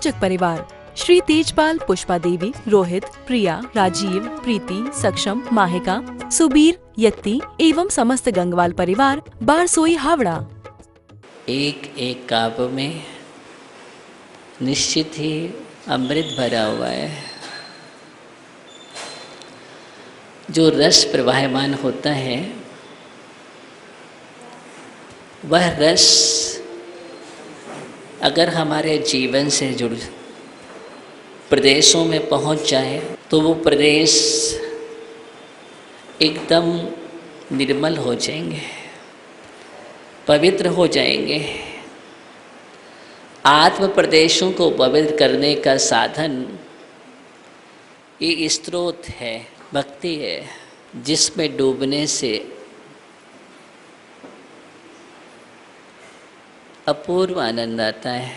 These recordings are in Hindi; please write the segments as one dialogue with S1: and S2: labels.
S1: प्रायोजक परिवार श्री तेजपाल, पुष्पा देवी, रोहित, प्रिया, राजीव, प्रीति, सक्षम, माहिका, सुबीर, यत्ती एवं समस्त गंगवाल परिवार, बारसोई, हावड़ा।
S2: एक एक काव्य में निश्चित ही अमृत भरा हुआ है। जो रस प्रवाहमान होता है वह रस अगर हमारे जीवन से जुड़ प्रदेशों में पहुंच जाए तो वो प्रदेश एकदम निर्मल हो जाएंगे, पवित्र हो जाएंगे। आत्म प्रदेशों को पवित्र करने का साधन ये स्रोत है, भक्ति है, जिसमें डूबने से अपूर्व आनंद आता है।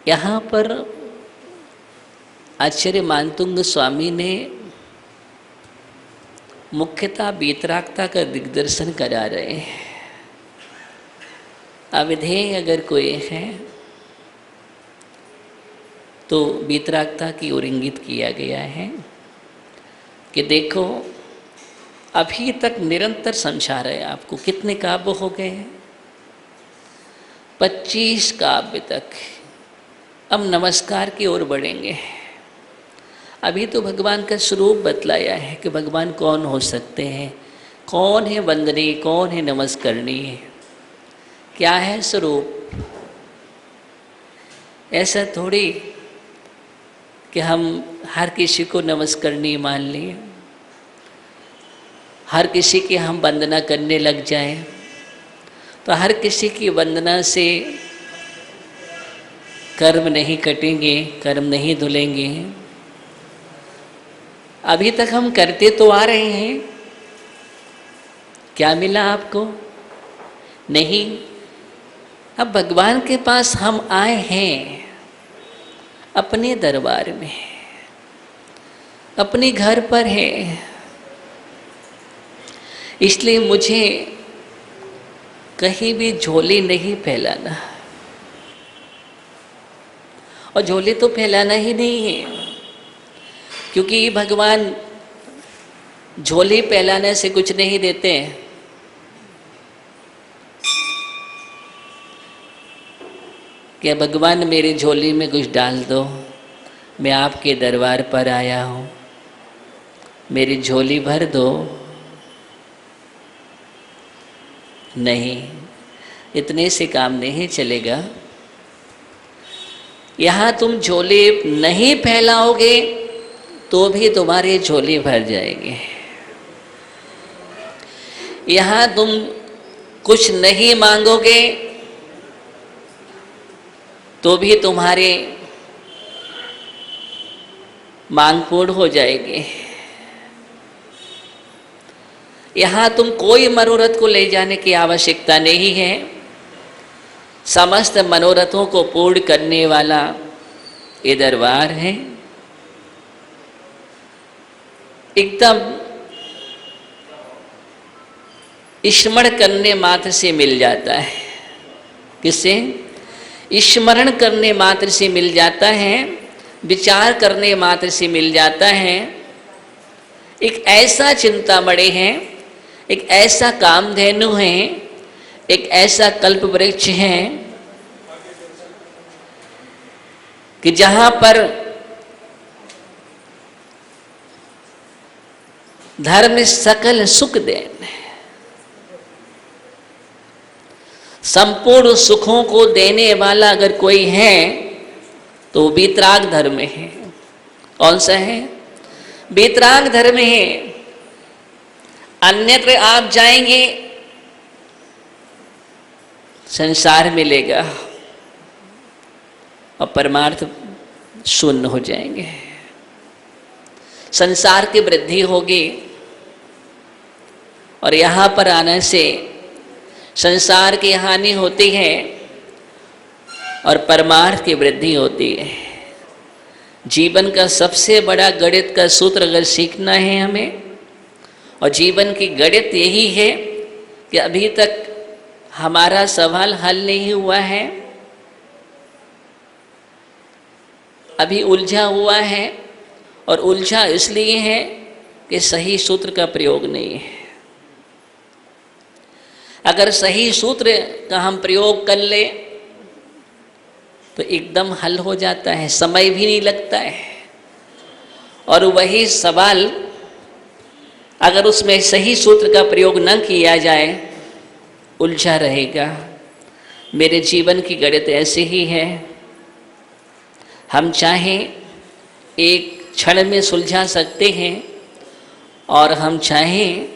S2: यहाँ पर आचार्य मानतुंग स्वामी ने मुख्यतः वीतरागता का दिग्दर्शन करा रहे हैं। अविधेय अगर कोई है तो वीतरागता की ओर इंगित किया गया है कि देखो अभी तक निरंतर समझा रहे हैं आपको। कितने काव्य हो गए हैं? 25 काव्य तक। अब नमस्कार की ओर बढ़ेंगे। अभी तो भगवान का स्वरूप बतलाया है कि भगवान कौन हो सकते हैं, कौन है वंदनीय, कौन है नमस्करणीय, क्या है स्वरूप। ऐसा थोड़ी कि हम हर किसी को नमस्करणीय मान लिए, हर किसी की हम वंदना करने लग जाएं, तो हर किसी की वंदना से कर्म नहीं कटेंगे, कर्म नहीं धुलेंगे। अभी तक हम करते तो आ रहे हैं। क्या मिला आपको? नहीं। अब भगवान के पास हम आए हैं अपने दरबार में, अपने घर पर है। इसलिए मुझे कहीं भी झोली नहीं फैलाना, और झोली तो फैलाना ही नहीं है, क्योंकि भगवान झोली फैलाने से कुछ नहीं देते हैं। क्या भगवान मेरी झोली में कुछ डाल दो, मैं आपके दरबार पर आया हूँ, मेरी झोली भर दो? नहीं, इतने से काम नहीं चलेगा। यहाँ तुम झोली नहीं फैलाओगे तो भी तुम्हारी झोली भर जाएगी। यहाँ तुम कुछ नहीं मांगोगे तो भी तुम्हारे मांग पूर्ण हो जाएगी। यहाँ तुम कोई मनोरथ को ले जाने की आवश्यकता नहीं है। समस्त मनोरथों को पूर्ण करने वाला ये दरबार है। एकदम स्मरण करने मात्र से मिल जाता है। किससे? स्मरण करने मात्र से मिल जाता है, विचार करने मात्र से मिल जाता है। एक ऐसा चिंतामणि है, एक ऐसा कामधेनु है, एक ऐसा कल्प वृक्ष है कि जहां पर धर्म सकल सुख देन, संपूर्ण सुखों को देने वाला अगर कोई है तो वीतराग धर्म है। कौन सा है? वीतराग धर्म है। अन्यत्र आप जाएंगे संसार मिलेगा और परमार्थ शून्य हो जाएंगे। संसार की वृद्धि होगी और यहाँ पर आने से संसार की हानि होती है और परमार्थ की वृद्धि होती है। जीवन का सबसे बड़ा गणित का सूत्र अगर सीखना है हमें, और जीवन की गणित यही है कि अभी तक हमारा सवाल हल नहीं हुआ है, अभी उलझा हुआ है, और उलझा इसलिए है कि सही सूत्र का प्रयोग नहीं है। अगर सही सूत्र का हम प्रयोग कर ले तो एकदम हल हो जाता है, समय भी नहीं लगता है। और वही सवाल अगर उसमें सही सूत्र का प्रयोग न किया जाए, उलझा रहेगा। मेरे जीवन की गणित ऐसे ही है, हम चाहें एक क्षण में सुलझा सकते हैं, और हम चाहें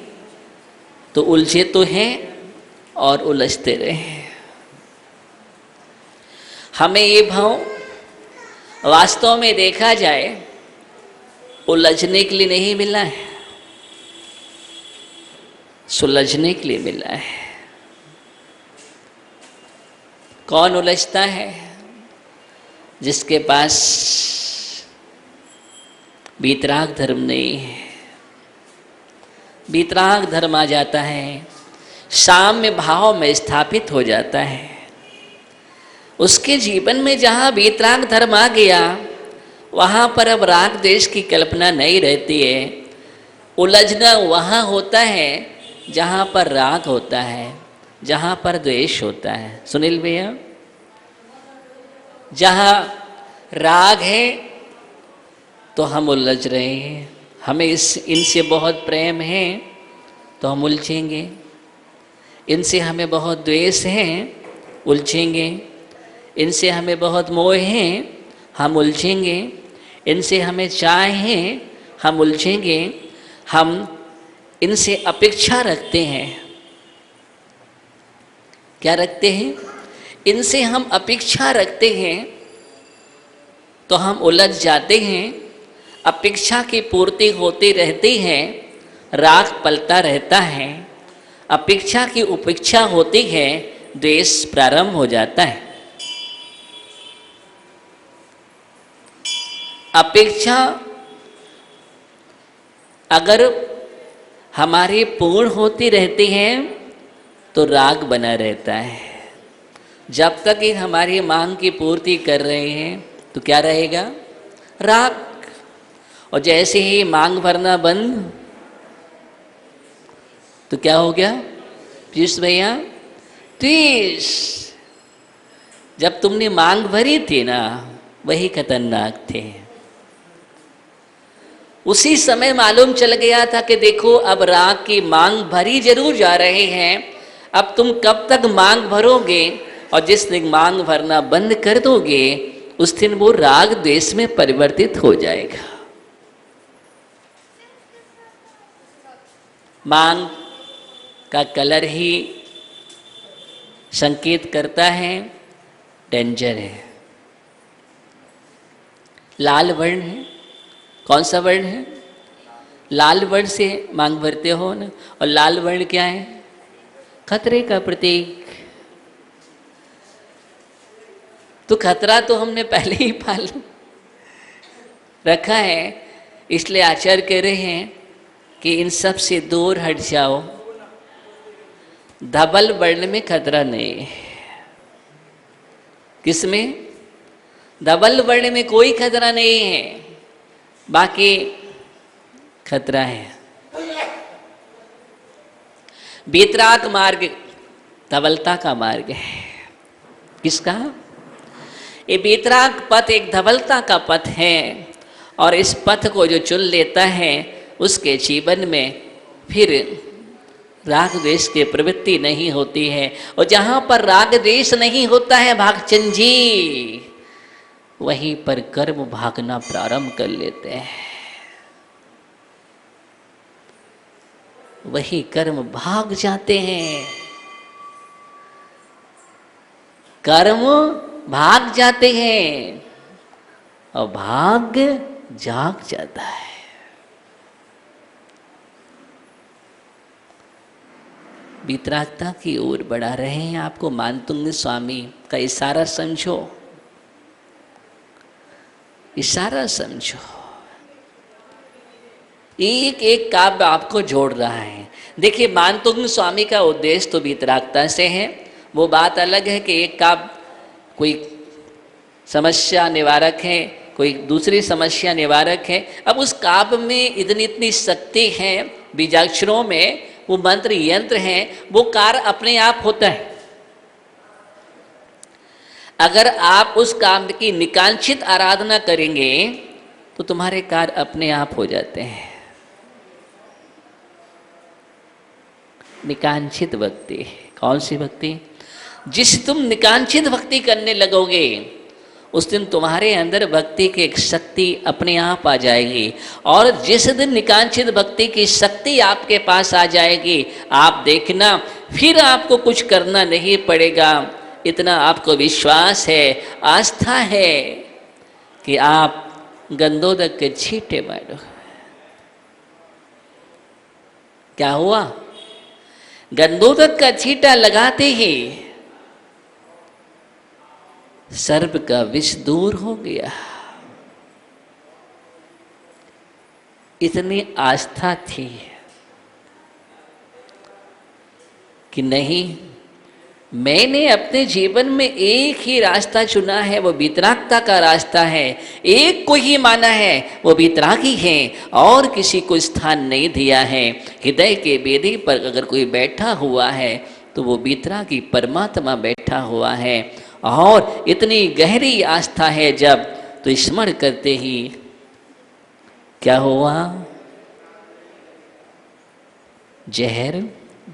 S2: तो उलझे तो हैं और उलझते रहे। हमें ये भाव वास्तव में देखा जाए उलझने के लिए नहीं मिला है, सुलझने के लिए मिला है। कौन उलझता है? जिसके पास वीतराग धर्म नहीं है। वीतराग धर्म आ जाता है, साम्य भाव में स्थापित हो जाता है। उसके जीवन में जहाँ वीतराग धर्म आ गया, वहाँ पर अब राग द्वेष की कल्पना नहीं रहती है। उलझना वहाँ होता है जहाँ पर राग होता है, जहाँ पर द्वेष होता है। सुनील भैया, जहाँ राग है तो हम उलझ रहे हैं, हमें इनसे बहुत प्रेम है तो हम उलझेंगे, इनसे हमें बहुत द्वेष है, उलझेंगे, इनसे हमें बहुत मोह है, हम उलझेंगे, इनसे हमें चाह है, हम उलझेंगे, हम इनसे अपेक्षा रखते हैं। क्या रखते हैं? इनसे हम अपेक्षा रखते हैं तो हम उलझ जाते हैं। अपेक्षा की पूर्ति होती रहती है, राग पलता रहता है। अपेक्षा की उपेक्षा होती है, द्वेष प्रारंभ हो जाता है। अपेक्षा अगर हमारी पूर्ण होती रहती है तो राग बना रहता है। जब तक ये हमारी मांग की पूर्ति कर रहे हैं तो क्या रहेगा? राग। और जैसे ही मांग भरना बंद तो क्या हो गया पीयूष भैया? द्वेष। जब तुमने मांग भरी थी ना, वही खतरनाक थे। उसी समय मालूम चल गया था कि देखो अब राग की मांग भरी जरूर जा रहे हैं, अब तुम कब तक मांग भरोगे, और जिस दिन मांग भरना बंद कर दोगे उस दिन वो राग द्वेष में परिवर्तित हो जाएगा। मांग का कलर ही संकेत करता है डेंजर है। लाल वर्ण है। कौन सा वर्ण है? लाल वर्ण से मांग भरते हो ना, और लाल वर्ण क्या है? खतरे का प्रतीक। तो खतरा तो हमने पहले ही पाल रखा है, इसलिए आचार्य कह रहे हैं कि इन सब से दूर हट जाओ। धवल वर्ण में खतरा नहीं है। किसमें? धवल वर्ण में कोई खतरा नहीं है, बाकी खतरा है। वीतराग मार्ग धवलता का मार्ग है। किसका? ये वीतराग पथ एक धवलता का पथ है, और इस पथ को जो चुन लेता है उसके जीवन में फिर राग द्वेष की प्रवृत्ति नहीं होती है। और जहाँ पर राग द्वेष नहीं होता है भागचंद जी, वहीं पर कर्म भागना प्रारंभ कर लेते हैं। वही कर्म भाग जाते हैं, कर्म भाग जाते हैं और भाग्य जाग जाता है। वीतरागता की ओर बढ़ा रहे हैं आपको। मानतुंग स्वामी का इशारा समझो, इशारा समझो। एक एक काव्य आपको जोड़ रहा है। देखिए, मानतुंग स्वामी का उद्देश्य तो वीतरागता से है, वो बात अलग है कि एक का कोई समस्या निवारक है, कोई दूसरी समस्या निवारक है। अब उस काव्य में इतनी इतनी शक्ति है, बीजाक्षरों में वो मंत्र यंत्र हैं, वो कार्य अपने आप होता है। अगर आप उस काव्य की निकांक्षित आराधना करेंगे तो तुम्हारे कार्य अपने आप हो जाते हैं। निकांक्षित भक्ति, कौन सी भक्ति? जिस तुम निकांक्षित भक्ति करने लगोगे उस दिन तुम्हारे अंदर भक्ति की एक शक्ति अपने आप आ जाएगी। और जिस दिन निकांक्षित भक्ति की शक्ति आपके पास आ जाएगी, आप देखना फिर आपको कुछ करना नहीं पड़ेगा। इतना आपको विश्वास है, आस्था है कि आप गंधोदक के छींटे मारो। क्या हुआ? गंधोदक का छींटा लगाते ही सर्प का विष दूर हो गया। इतनी आस्था थी कि नहीं, मैंने अपने जीवन में एक ही रास्ता चुना है, वो वितरागता का रास्ता है। एक को ही माना है, वो वितरागी है, और किसी को स्थान नहीं दिया है। हृदय के वेदी पर अगर कोई बैठा हुआ है तो वो वितरागी परमात्मा बैठा हुआ है। और इतनी गहरी आस्था है जब, तो स्मरण करते ही क्या हुआ? जहर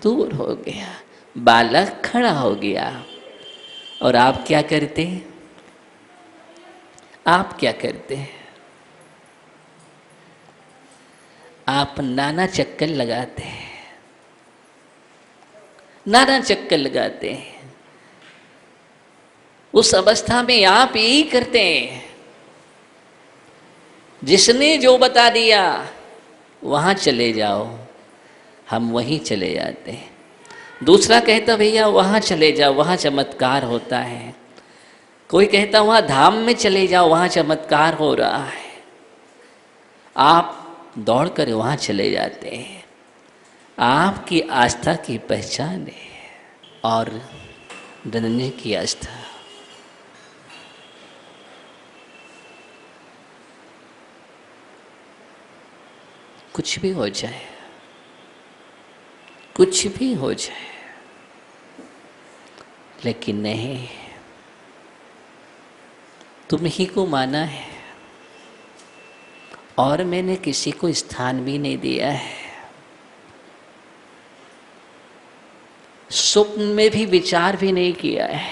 S2: दूर हो गया, बालक खड़ा हो गया। और आप क्या करते? आप क्या करते? आप नाना चक्कर लगाते हैं, नाना चक्कर लगाते हैं। उस अवस्था में आप यही करते हैं, जिसने जो बता दिया वहां चले जाओ, हम वहीं चले जाते हैं। दूसरा कहता भैया वहाँ चले जाओ, वहाँ चमत्कार होता है। कोई कहता वहाँ धाम में चले जाओ, वहाँ चमत्कार हो रहा है। आप दौड़ कर वहाँ चले जाते हैं। आपकी आस्था की पहचान है। और धनंजय की आस्था, कुछ भी हो जाए, कुछ भी हो जाए, लेकिन नहीं, तुम ही को माना है और मैंने किसी को स्थान भी नहीं दिया है। स्वप्न में भी विचार भी नहीं किया है,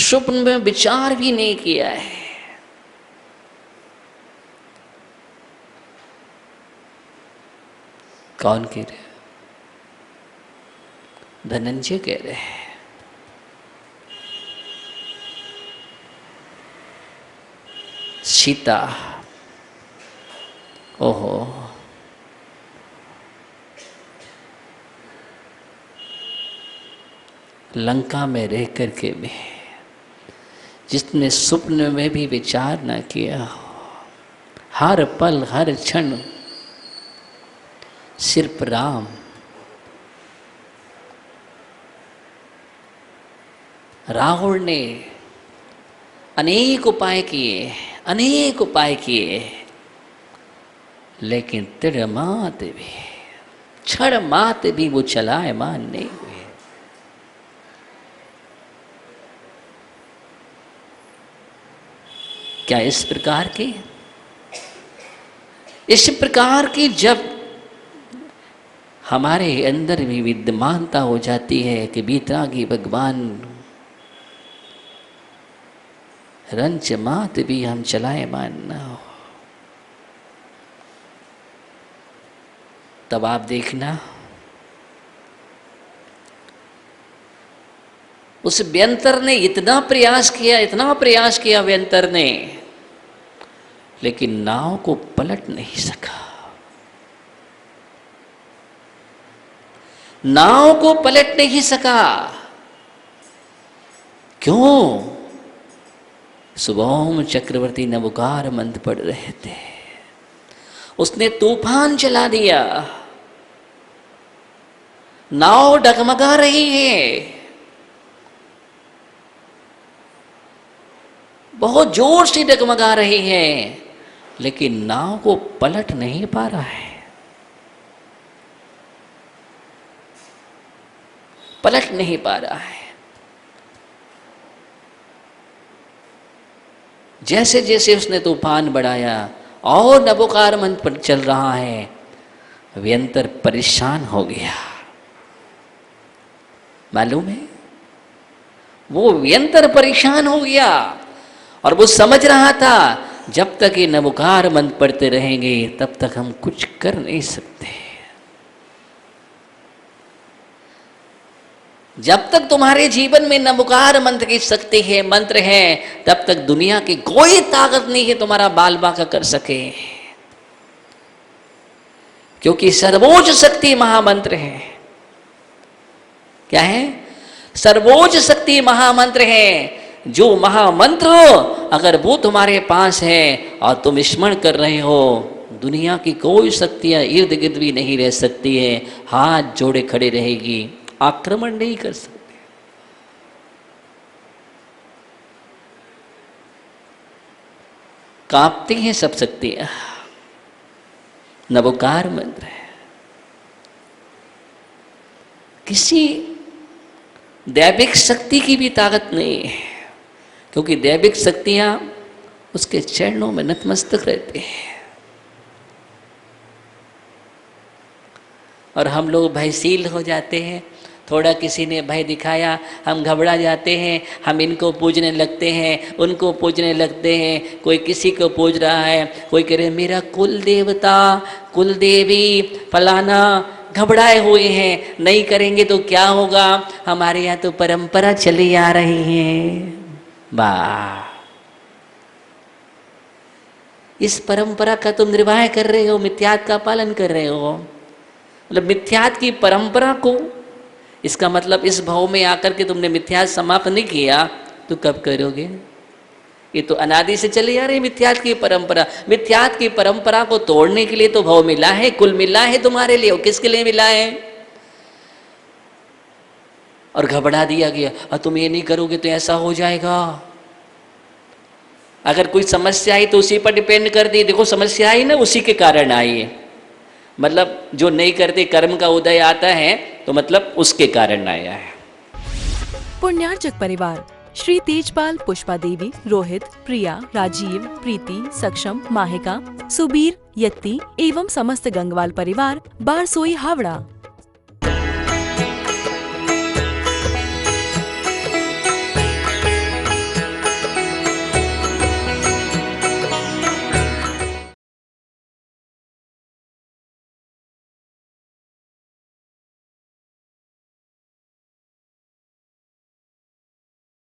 S2: स्वप्न में विचार भी नहीं किया है। कौन कह रहे? धनंजय कह रहे हैं। सीता, ओहो, लंका में रह करके भी जिसने स्वप्न में भी विचार न किया, हर पल हर क्षण सिर्फ राम, रावण ने अनेक उपाय किए, अनेक उपाय किए, लेकिन तिड़ मात भी, क्षण मात भी वो चलायमान नहीं हुए। क्या इस प्रकार की जब हमारे अंदर भी विद्यमानता हो जाती है कि बीतरागी भगवान रंच मात भी हम चलाए मान ना हो, तब आप देखना उस व्यंतर ने इतना प्रयास किया व्यंतर ने, लेकिन नाव को पलट नहीं सका। नाव को पलट नहीं सका। क्यों? सुबह चक्रवर्ती नवकार मंत्र पढ़ रहे थे, उसने तूफान चला दिया। नाव डगमगा रही है, बहुत जोर से डगमगा रही है, लेकिन नाव को पलट नहीं पा रहा है, पलट नहीं पा रहा है। जैसे जैसे उसने तूफान बढ़ाया और नबूकदनेस्सर पर चल रहा है, व्यंतर परेशान हो गया। मालूम है, वो व्यंतर परेशान हो गया और वो समझ रहा था जब तक ये नबूकदनेस्सर पढ़ते रहेंगे तब तक हम कुछ कर नहीं सकते। जब तक तुम्हारे जीवन में नबूकदनेस्सर की शक्ति है, मंत्र है, तब तक दुनिया की कोई ताकत नहीं है तुम्हारा बाल बांका कर सके, क्योंकि सर्वोच्च शक्ति महामंत्र है। क्या है? सर्वोच्च शक्ति महामंत्र है। जो महामंत्र अगर वो तुम्हारे पास है और तुम स्मरण कर रहे हो, दुनिया की कोई शक्तियां इर्द गिर्द भी नहीं रह सकती है, हाथ जोड़े खड़े रहेगी, आक्रमण नहीं कर सकते। कांपती हैं सब शक्तियां, नबूकदनेस्सर है। किसी दैविक शक्ति की भी ताकत नहीं है, क्योंकि दैविक शक्तियां उसके चरणों में नतमस्तक रहते हैं। और हम लोग भयशील हो जाते हैं, थोड़ा किसी ने भय दिखाया हम घबरा जाते हैं, हम इनको पूजने लगते हैं, उनको पूजने लगते हैं। कोई किसी को पूज रहा है, कोई कह रहे मेरा कुल देवता, कुल देवी फलाना, घबराए हुए हैं, नहीं करेंगे तो क्या होगा, हमारे यहाँ तो परंपरा चली आ रही है। वाह, इस परंपरा का तुम निर्वाह कर रहे हो, मिथ्यात का पालन कर रहे हो। मतलब मिथ्यात की परंपरा को, इसका मतलब इस भाव में आकर के तुमने मिथ्यात समाप्त नहीं किया तो कब करोगे? ये तो अनादि से चली आ रही मिथ्यात की परंपरा। मिथ्यात की परंपरा को तोड़ने के लिए तो भाव मिला है, कुल मिला है तुम्हारे लिए। किसके लिए मिला है? और घबरा दिया गया, और तुम ये नहीं करोगे तो ऐसा हो जाएगा। अगर कोई समस्या आई तो उसी पर डिपेंड कर दी। देखो समस्या आई ना, उसी के कारण आई है। मतलब जो नहीं करते कर्म का उदय आता है तो मतलब उसके कारण आया है।
S1: पुण्यार्चक परिवार श्री तेजपाल पुष्पा देवी, रोहित, प्रिया, राजीव, प्रीति, सक्षम, माहिका, सुबीर, यत्ती एवं समस्त गंगवाल परिवार, बारसोई, हावड़ा।